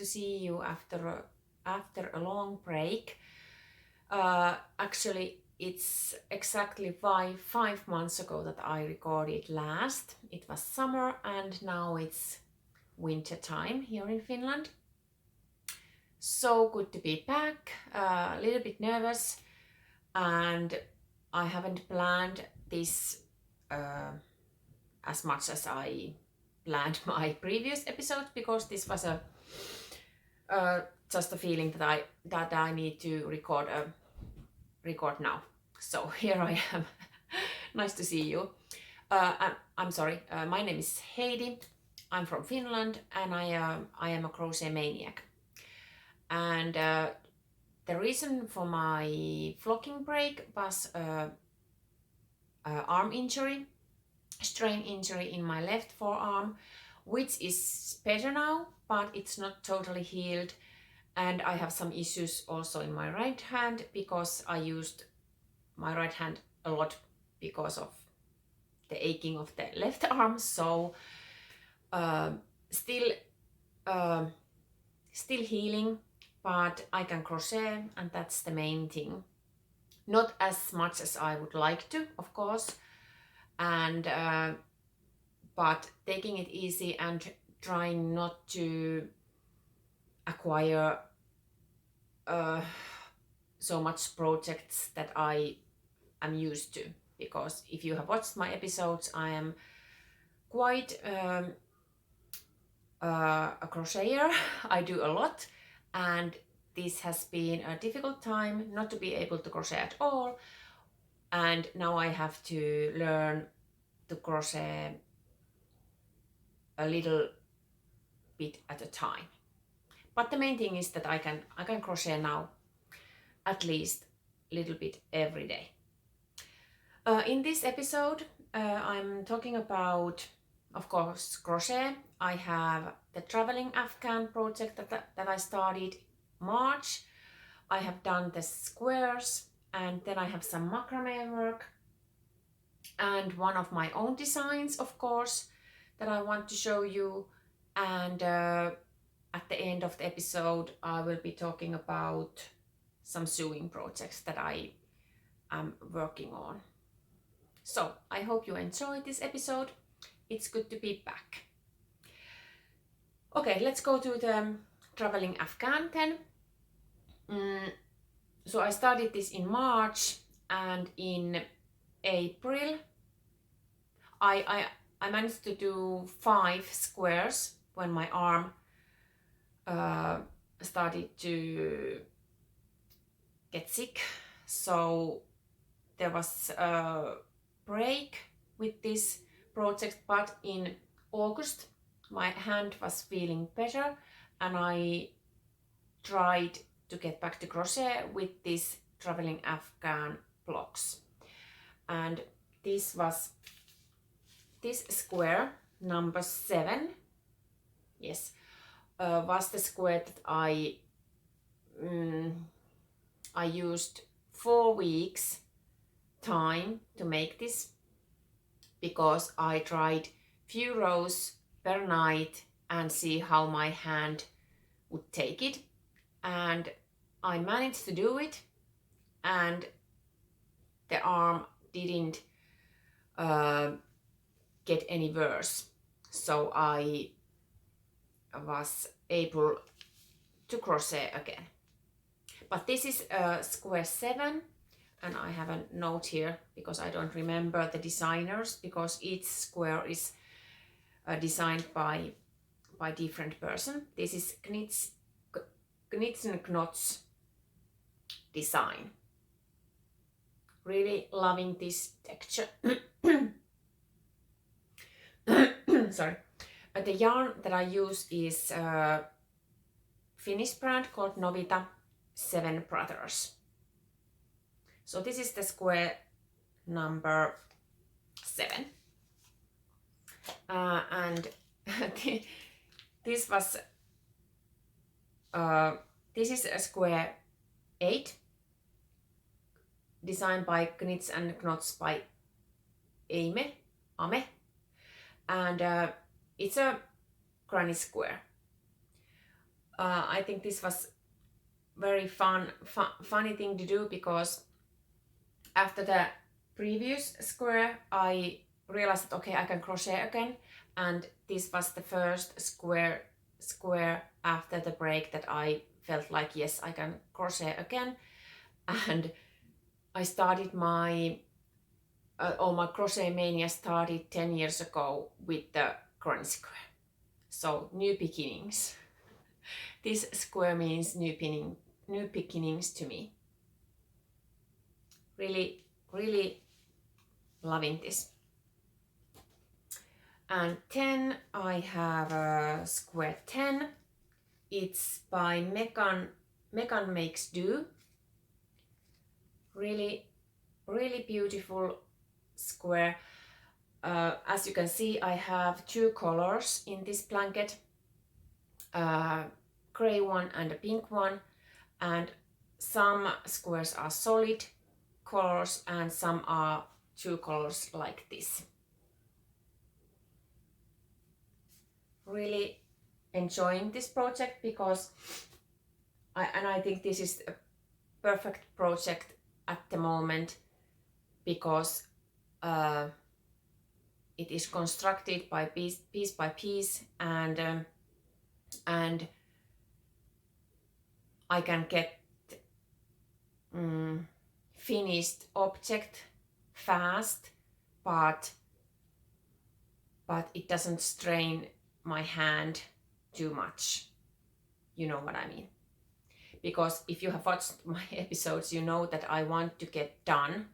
to see you after a long break. Actually, it's exactly five months ago that I recorded last. It was summer and now it's winter time here in Finland. So good to be back, a little bit nervous, and I haven't planned this as much as I planned my previous episode, because this was just a feeling that I need to record now. So here I am. Nice to see you. I'm sorry. My name is Heidi. I'm from Finland, and I am a crochet maniac. And the reason for my vlogging break was arm injury, strain injury in my left forearm, which is better now, but it's not totally healed. And I have some issues also in my right hand, because I used my right hand a lot because of the aching of the left arm. So still healing, but I can crochet, and that's the main thing. Not as much as I would like to, of course, and but taking it easy and trying not to acquire so much projects that I am used to. Because if you have watched my episodes, I am quite a crocheter. I do a lot, and this has been a difficult time not to be able to crochet at all, and now I have to learn to crochet a little bit at a time. But the main thing is that I can crochet now at least a little bit every day. In this episode, I'm talking about, of course, crochet. I have the traveling Afghan project that I started March. I have done the squares, and then I have some macrame work and one of my own designs, of course, that I want to show you. And at the end of the episode, I will be talking about some sewing projects that I am working on. So I hope you enjoyed this episode. It's good to be back. Okay, let's go to the traveling Afghan then. So I started this in March, and in April I managed to do 5 squares when my arm started to get sick. So there was a break with this project, but in August my hand was feeling better, and I tried to get back to crochet with this traveling Afghan blocks. And this square number 7, yes, was the square that I used 4 weeks time to make this, because I tried few rows per night and see how my hand would take it, and I managed to do it, and the arm didn't get any worse, so I was able to crochet again. But this is square 7, and I have a note here because I don't remember the designers, because each square is designed by different person. This is Knits and Knots design. Really loving this texture. Sorry. The yarn that I use is a Finnish brand called Novita 7 Brothers. So this is the square number 7. And this is a square 8, designed by Knits and Knots by Ame, and it's a granny square. I think this was very funny thing to do, because after the previous square I realized that okay, I can crochet again, and this was the first square after the break that I felt like yes, I can crochet again. And I started my my crochet mania started 10 years ago with the granny square. So new beginnings. This square means new beginnings to me. Really, really loving this. And 10, I have a square 10. It's by Megan Makes Do. Really, really beautiful square. As you can see, I have two colors in this blanket, gray one and a pink one, and some squares are solid colors and some are two colors like this. Really enjoying this project because I think this is a perfect project at the moment, because it is constructed by piece by piece, and I can get finished object fast, but it doesn't strain my hand too much. You know what I mean? Because if you have watched my episodes, you know that I want to get done.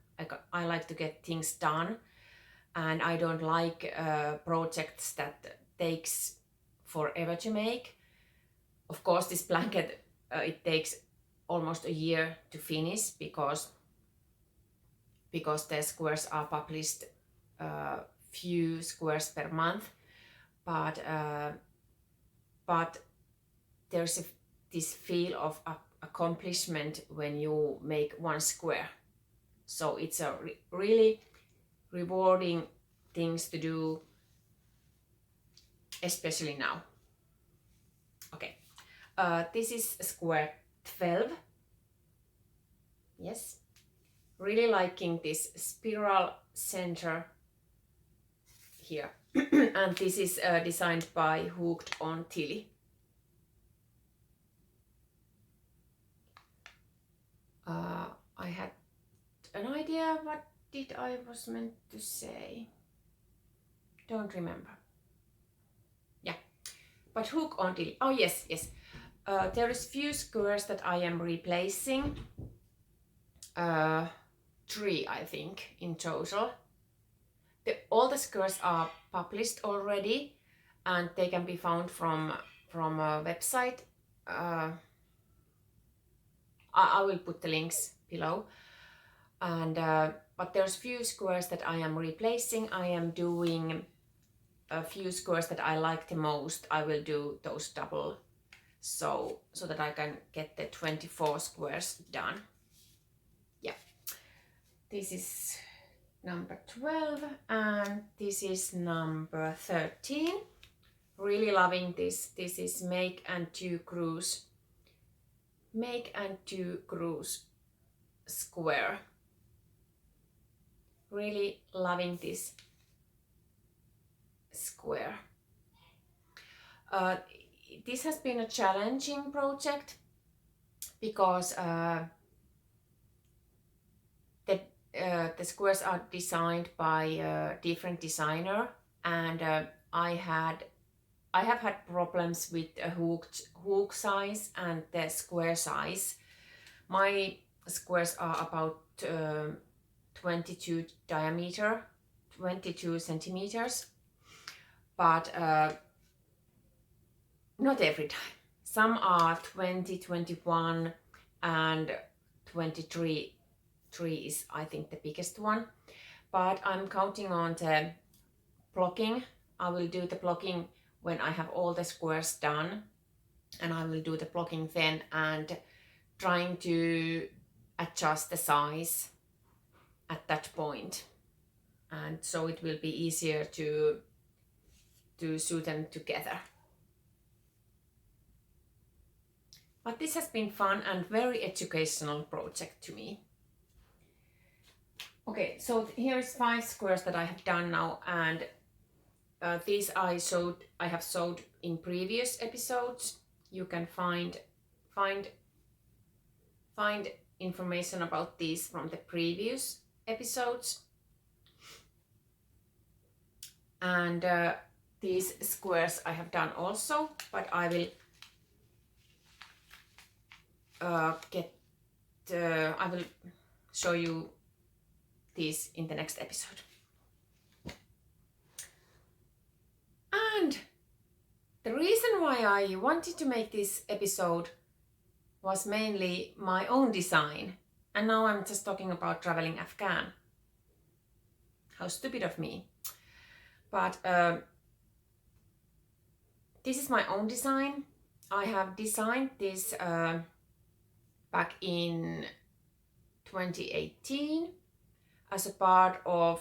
I like to get things done, and I don't like projects that takes forever to make. Of course, this blanket it takes almost a year to finish, because the squares are published few squares per month, but there's this feel of accomplishment when you make one square. So it's a really rewarding things to do, especially now. Okay, this is square 12. Yes, really liking this spiral center here. And this is designed by Hooked on Tilly. I had an idea what did I was meant to say. Don't remember. Yeah, but Hook on Tilly. Oh yes. There is few squares that I am replacing. 3 I think in total. All the squares are published already, and they can be found from a website. I will put the links below. And but there's few squares that I am replacing. I am doing a few squares that I like the most. I will do those double, so that I can get the 24 squares done. Yeah, this is number 12 and this is number 13. Really loving this. This is Make and Do Cruise square. Really loving this square. This has been a challenging project because the squares are designed by a different designer, and I have had problems with a hook size and the square size. My squares are about 22 diameter, 22 centimeters, but not every time. Some are 20, 21 and 23. 3 is I think the biggest one, but I'm counting on the blocking. I will do the blocking when I have all the squares done, and I will do the blocking then, and trying to adjust the size at that point, and so it will be easier to sew them together. But this has been fun and very educational project to me. Okay, so here is 5 squares that I have done now, and these I have sewed in previous episodes. You can find information about these from the previous episodes. And these squares I have done also, but I will I will show you these in the next episode. And the reason why I wanted to make this episode was mainly my own design. And now I'm just talking about traveling Afghan. How stupid of me. But this is my own design. I have designed this back in 2018 as a part of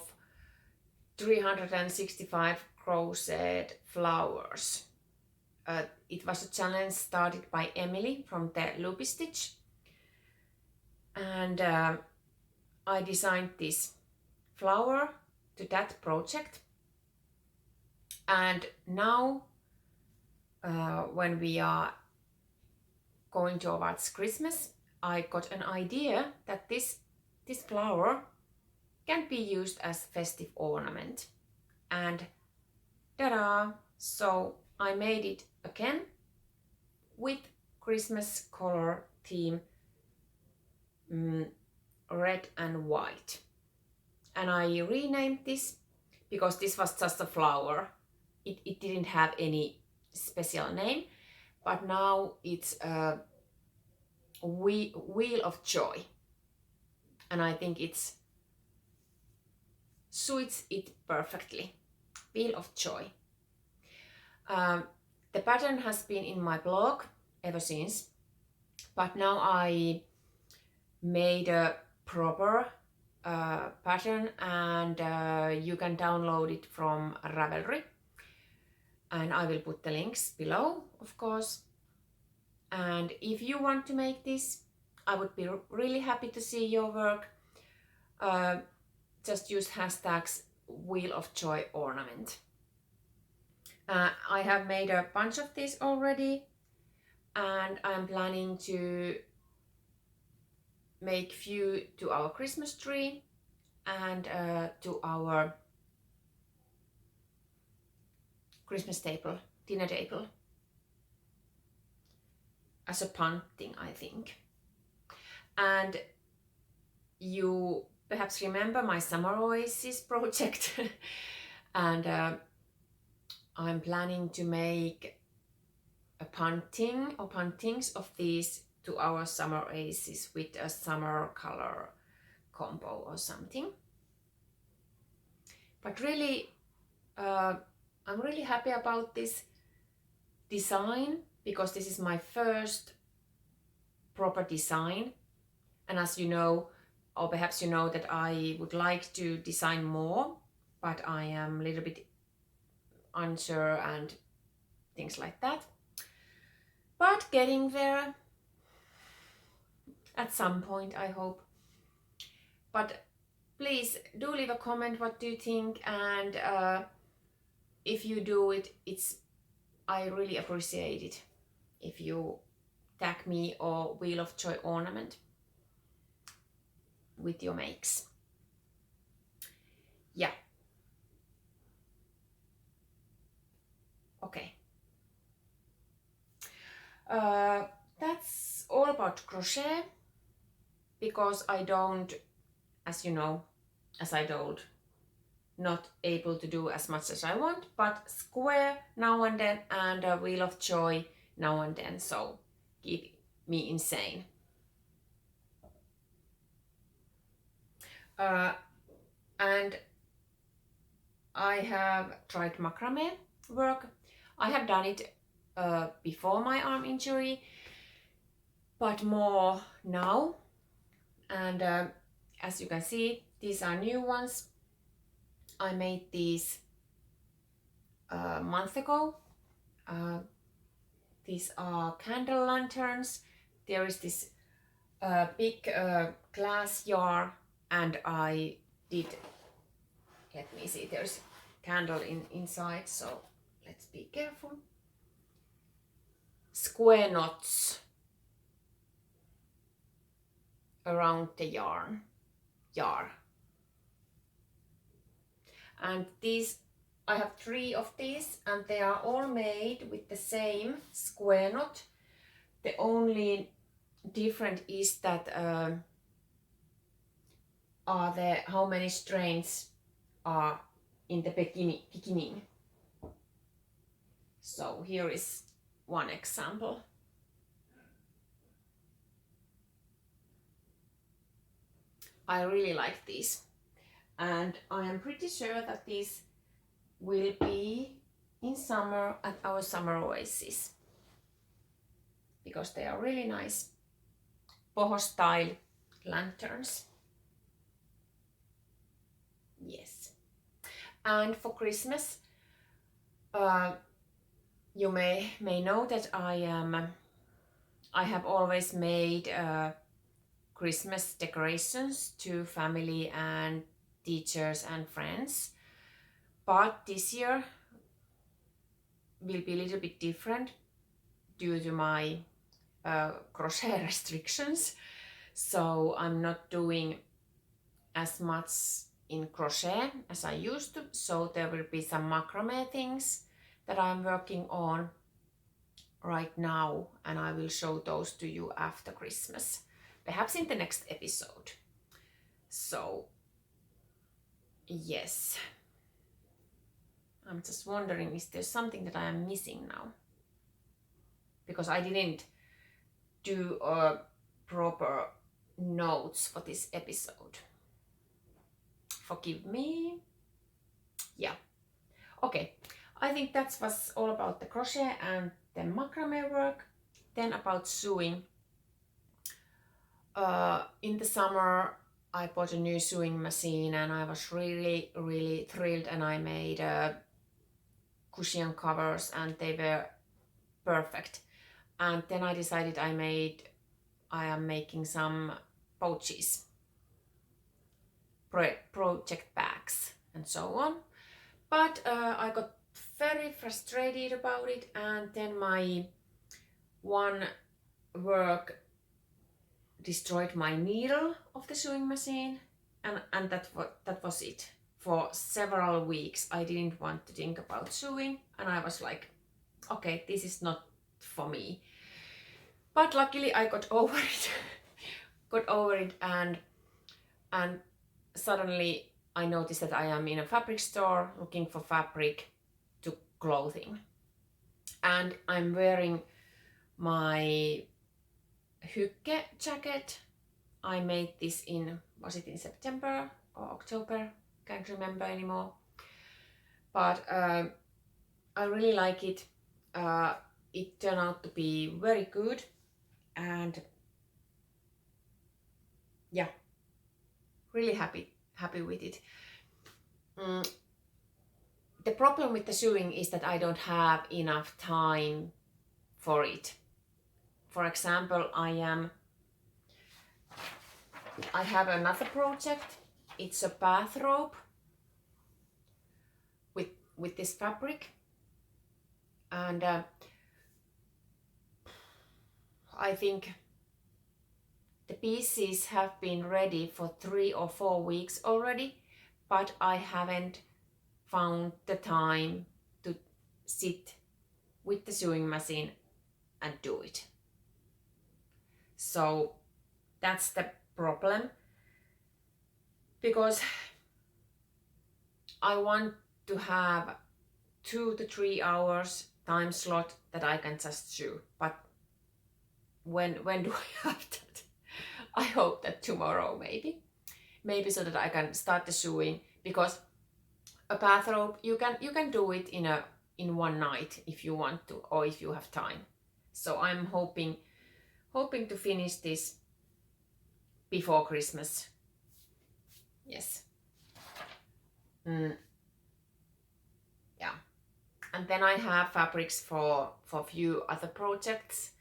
365 crochet flowers. It was a challenge started by Emily from the Loopy Stitch, and I designed this flower to that project. And now when we are going towards Christmas, I got an idea that this flower can be used as festive ornament. And ta-da! So I made it again with Christmas color theme, red and white. And I renamed this because this was just a flower. It didn't have any special name, but now it's a wheel of joy. And I think it suits it perfectly. Wheel of joy. The pattern has been in my blog ever since, but now I made a proper pattern, and you can download it from Ravelry, and I will put the links below, of course. And if you want to make this, I would be really happy to see your work. Just use hashtags Wheel of Joy Ornament. I have made a bunch of these already, and I'm planning to make few to our Christmas tree and to our Christmas table, dinner table, as a punting, I think. And you perhaps remember my Summer Oasis project and I'm planning to make a punting or puntings of these to our Summer Oasis with a summer color combo or something. But really, I'm really happy about this design because this is my first proper design. And as you know, or perhaps you know, that I would like to design more, but I am a little bit unsure and things like that. But getting there at some point, I hope. But please do leave a comment, what do you think, and if you do it, I really appreciate it if you tag me or Wheel of Joy Ornament with your makes. Yeah. Okay. That's all about crochet, because I don't, as you know, as I told, not able to do as much as I want, but square now and then and a Wheel of Joy now and then, so keep me insane. And I have tried macrame work. I have done it before my arm injury, but more now. And as you can see, these are new ones. I made these a month ago. These are candle lanterns there is this big glass jar, and I did, let me see, there's candle inside, so let's be careful. Square knots around the jar. And these, I have 3 of these, and they are all made with the same square knot. The only different is that how many strands are in the beginning. So here is one example. I really like these, and I am pretty sure that these will be in summer at our summer oasis, because they are really nice boho style lanterns. Yes. And for Christmas, you may know that I have always made Christmas decorations to family and teachers and friends, but this year will be a little bit different due to my crochet restrictions. So I'm not doing as much in crochet as I used to, so there will be some macrame things that I'm working on right now, and I will show those to you after Christmas, perhaps in the next episode. So yes, I'm just wondering, is there something that I am missing now? Because I didn't do proper notes for this episode. Forgive me. Yeah. Okay. I think that was all about the crochet and the macrame work. Then about sewing. In the summer, I bought a new sewing machine, and I was really, really thrilled, and I made cushion covers, and they were perfect. And then I decided I am making some pouches, project bags, and so on. But I got very frustrated about it, and then my one work destroyed my needle of the sewing machine, and that was it. For several weeks I didn't want to think about sewing, and I was like, okay, this is not for me. But luckily I got over it, and suddenly I noticed that I am in a fabric store looking for fabric to clothing, and I'm wearing my Hykke jacket. I made this was it in September or October? Can't remember anymore. But I really like it. It turned out to be very good, and yeah, really happy with it. The problem with the sewing is that I don't have enough time for it. For example, I have another project. It's a bathrobe with this fabric, and I think the pieces have been ready for 3 or 4 weeks already, but I haven't found the time to sit with the sewing machine and do it. So that's the problem, because I want to have 2 to 3 hours time slot that I can just sew. But when do I have that? I hope that tomorrow, maybe so that I can start the sewing, because a bathrobe you can do it in one night if you want to, or if you have time. So I'm hoping to finish this before Christmas. Yes. Yeah. And then I have fabrics for a few other projects,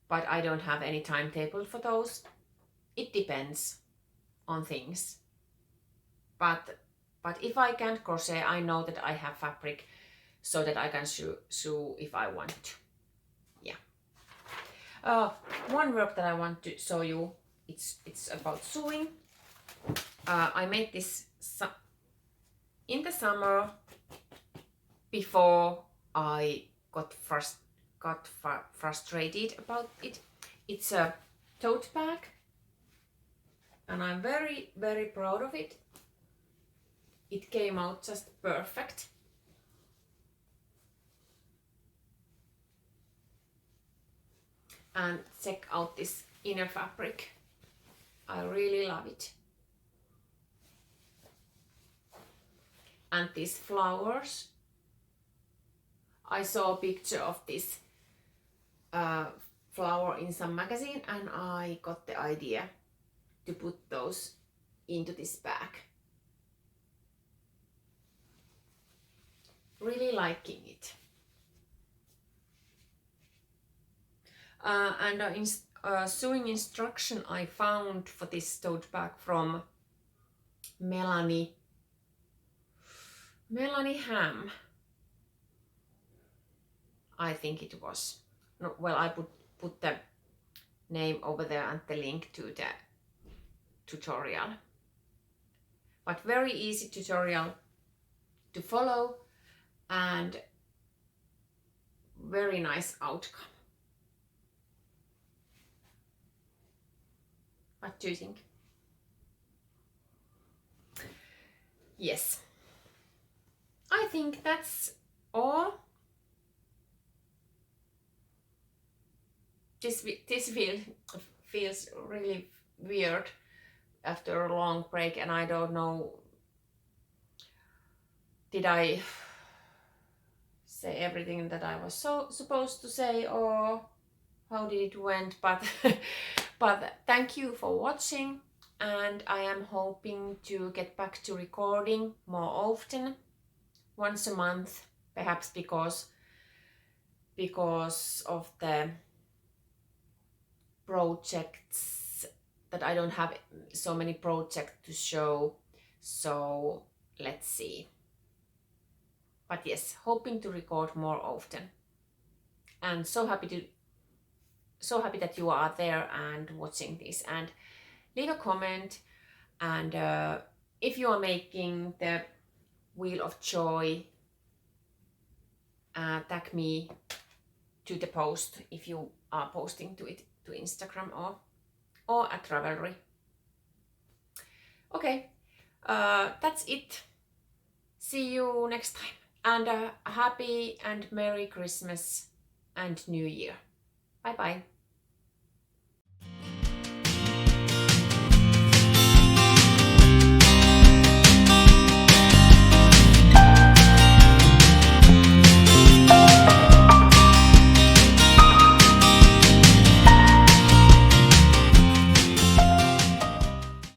but I don't have any timetable for those. It depends on things. But if I can't crochet, I know that I have fabric so that I can sew if I want to. Yeah. One work that I want to show you, it's about sewing. I made this in the summer before I got frustrated about it. It's a tote bag, and I'm very, very proud of it. It came out just perfect. And check out this inner fabric. I really love it. And these flowers. I saw a picture of this flower in some magazine, and I got the idea to put those into this bag. Really liking it. And sewing instruction I found for this tote bag from Melanie Ham. I think it was. No, well, I put the name over there and the link to the tutorial. But very easy tutorial to follow and very nice outcome. What do you think? Yes. I think that's all. This feels really weird after a long break, and I don't know, did I say everything that I was supposed to say, or how did it went? But but thank you for watching, and I am hoping to get back to recording more often, once a month, perhaps because of the projects that I don't have so many projects to show. So let's see. But yes, hoping to record more often. And so happy that you are there and watching this, and leave a comment. And if you are making the Wheel of Joy, tag me to the post if you are posting to it to Instagram or at Ravelry. Okay, that's it. See you next time, and a happy and Merry Christmas and New Year. Bye bye.